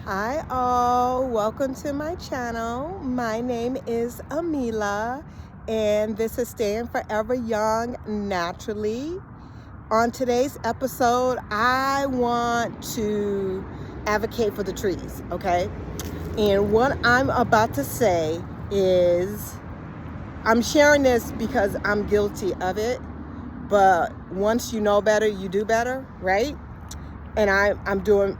Hi all, welcome to my channel. My name is Amillah and this is Staying Forever Young Naturally. On today's episode, I want to advocate for the trees, okay? And what I'm about to say is, I'm sharing this because I'm guilty of it, but once you know better, you do better, right? And I'm doing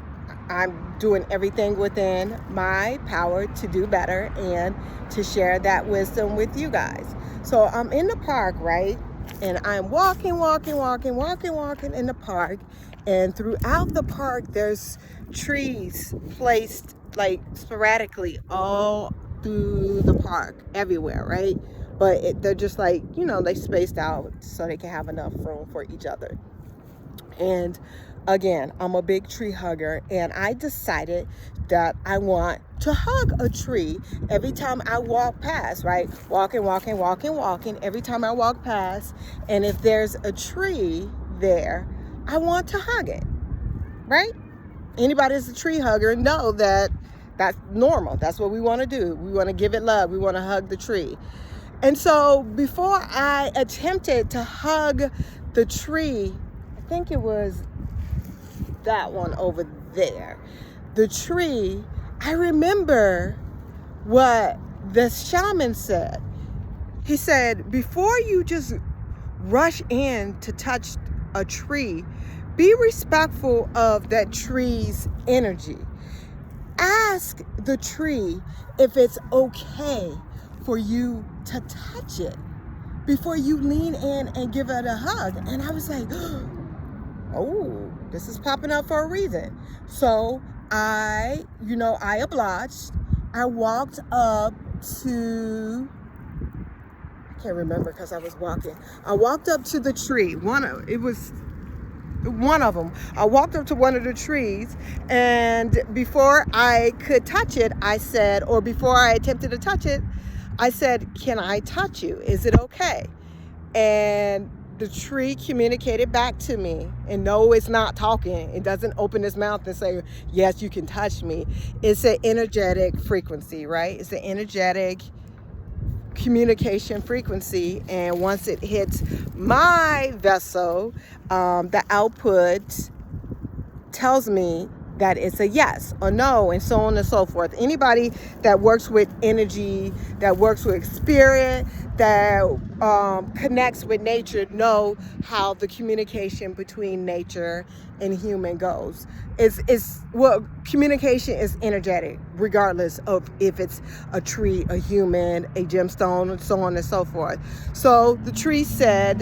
everything within my power to do better and to share that wisdom with you guys. So I'm in the park, right? And I'm walking in the park. And throughout the park, there's trees placed like sporadically all through the park, everywhere, right? But they're just like, they spaced out so they can have enough room for each other. And again, I'm a big tree hugger, and I decided that I want to hug a tree every time I walk past, right? Walking. Every time I walk past, and if there's a tree there, I want to hug it, right? Anybody that's a tree hugger know that that's normal. That's what we want to do. We want to give it love. We want to hug the tree. And so before I attempted to hug the tree, I think it was that one over there, the tree, I remember what the shaman said. He said, before you just rush in to touch a tree, be respectful of that tree's energy. Ask the tree if it's okay for you to touch it before you lean in and give it a hug. And I was like, oh, this is popping up for a reason. So I obliged. I walked up to, I can't remember because I was walking. I walked up to the tree. It was one of them. I walked up to one of the trees, and before I could touch it, before I attempted to touch it, I said, can I touch you? Is it okay? And the tree communicated back to me, and no, it's not talking. It doesn't open its mouth and say, yes, you can touch me. It's an energetic frequency, right? It's an energetic communication frequency. And once it hits my vessel, the output tells me that it's a yes or no, and so on and so forth. Anybody that works with energy, that works with spirit, that connects with nature know how the communication between nature and human goes. Communication is energetic, regardless of if it's a tree, a human, a gemstone, and so on and so forth. So the tree said,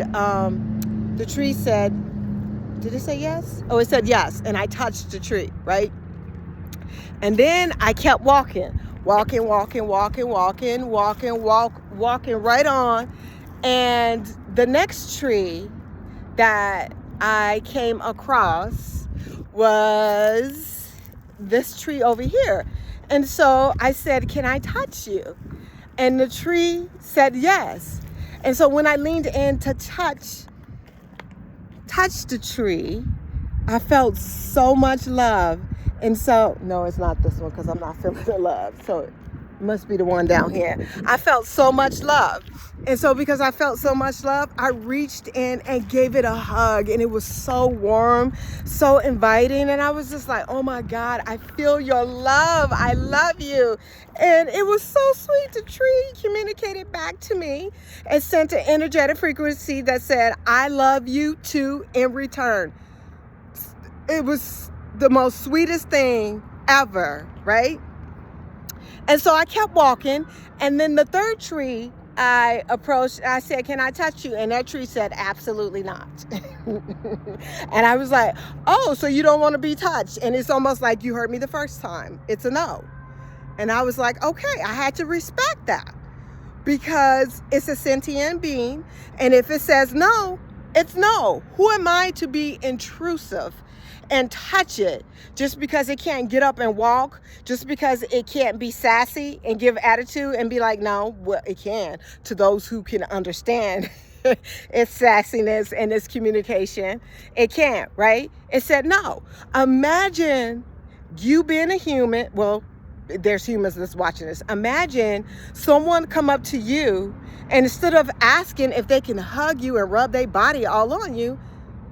did it say yes? Oh, it said yes. And I touched the tree, right? And then I kept walking right on. And the next tree that I came across was this tree over here. And so I said, can I touch you? And the tree said yes. And so when I leaned in to touch the tree, I felt so much love. And so, no, it's not this one because I'm not feeling the love. So it must be the one down here. I felt so much love. And so because I felt so much love, I reached in and gave it a hug. And it was so warm, so inviting. And I was just like, oh my God, I feel your love. I love you. And it was so sweet. The tree communicated back to me and sent an energetic frequency that said, I love you too in return. It was the most sweetest thing ever, right? And so I kept walking. And then the third tree I approached, I said, can I touch you? And that tree said, absolutely not. And I was like, oh, so you don't want to be touched. And it's almost like you heard me the first time. It's a no. And I was like, okay, I had to respect that because it's a sentient being. And if it says no, it's no. Who am I to be intrusive and touch it just because it can't get up and walk, just because it can't be sassy and give attitude and be like, no, well, it can, to those who can understand its sassiness and its communication. It can't, right? It said no. Imagine you being a human, well, there's humans that's watching this. Imagine someone come up to you, and instead of asking if they can hug you and rub their body all on you,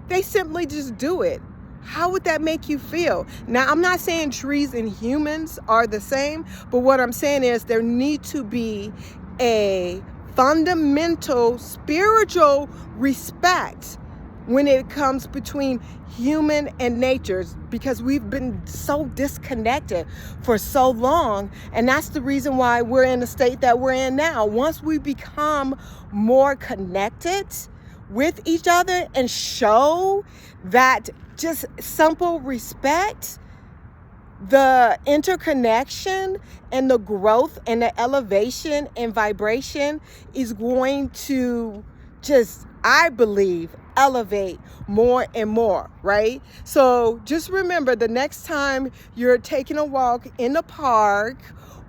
they simply just do it. How would that make you feel? Now, I'm not saying trees and humans are the same, but what I'm saying is there needs to be a fundamental spiritual respect when it comes between human and nature, because we've been so disconnected for so long. And that's the reason why we're in the state that we're in now. Once we become more connected with each other and show that just simple respect, the interconnection and the growth and the elevation and vibration is going to just, I believe, elevate more and more, right? So just remember, the next time you're taking a walk in the park,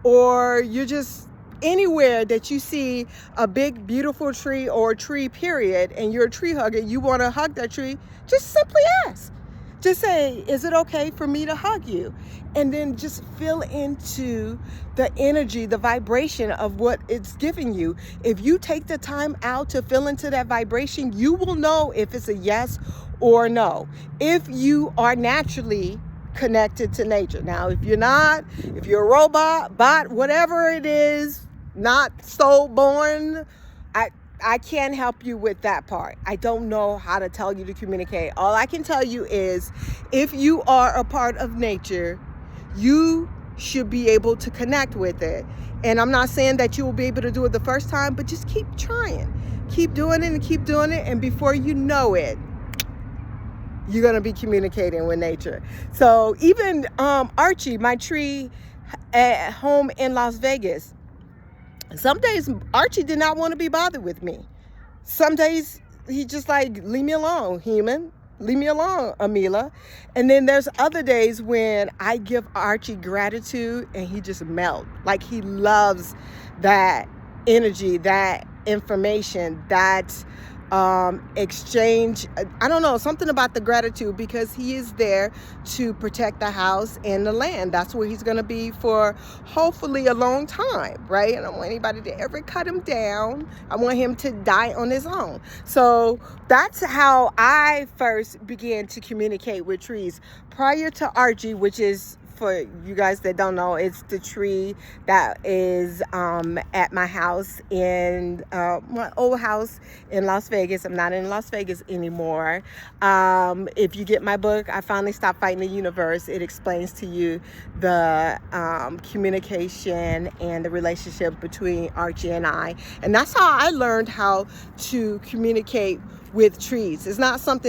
or you're just anywhere that you see a big beautiful tree, or a tree period, and you're a tree hugger, you want to hug that tree, just simply ask. Just say, is it okay for me to hug you? And then just feel into the energy, the vibration of what it's giving you. If you take the time out to feel into that vibration, you will know if it's a yes or no. If you are naturally connected to nature. Now, if you're not, if you're a robot, bot, whatever it is, not soul born, I can't help you with that part. I don't know how to tell you to communicate. All I can tell you is, if you are a part of nature, you should be able to connect with it. And I'm not saying that you will be able to do it the first time, but just keep trying. Keep doing it and keep doing it. And before you know it, you're going to be communicating with nature. So even Archie, my tree at home in Las Vegas, some days Archie did not want to be bothered with me. Some days he just like, leave me alone, human. Leave me alone, Amillah. And then there's other days when I give Archie gratitude and he just melts. Like, he loves that energy, that information, that exchange. I don't know, something about the gratitude, because he is there to protect the house and the land. That's where he's going to be for hopefully a long time, right? I don't want anybody to ever cut him down. I want him to die on his own. So that's how I first began to communicate with trees. Prior to Archie, which is, for you guys that don't know, it's the tree that is at my house in my old house in Las Vegas. I'm not in Las Vegas anymore. If you get my book, I Finally Stopped Fighting the Universe, it explains to you the communication and the relationship between Archie and I. And that's how I learned how to communicate with trees. It's not something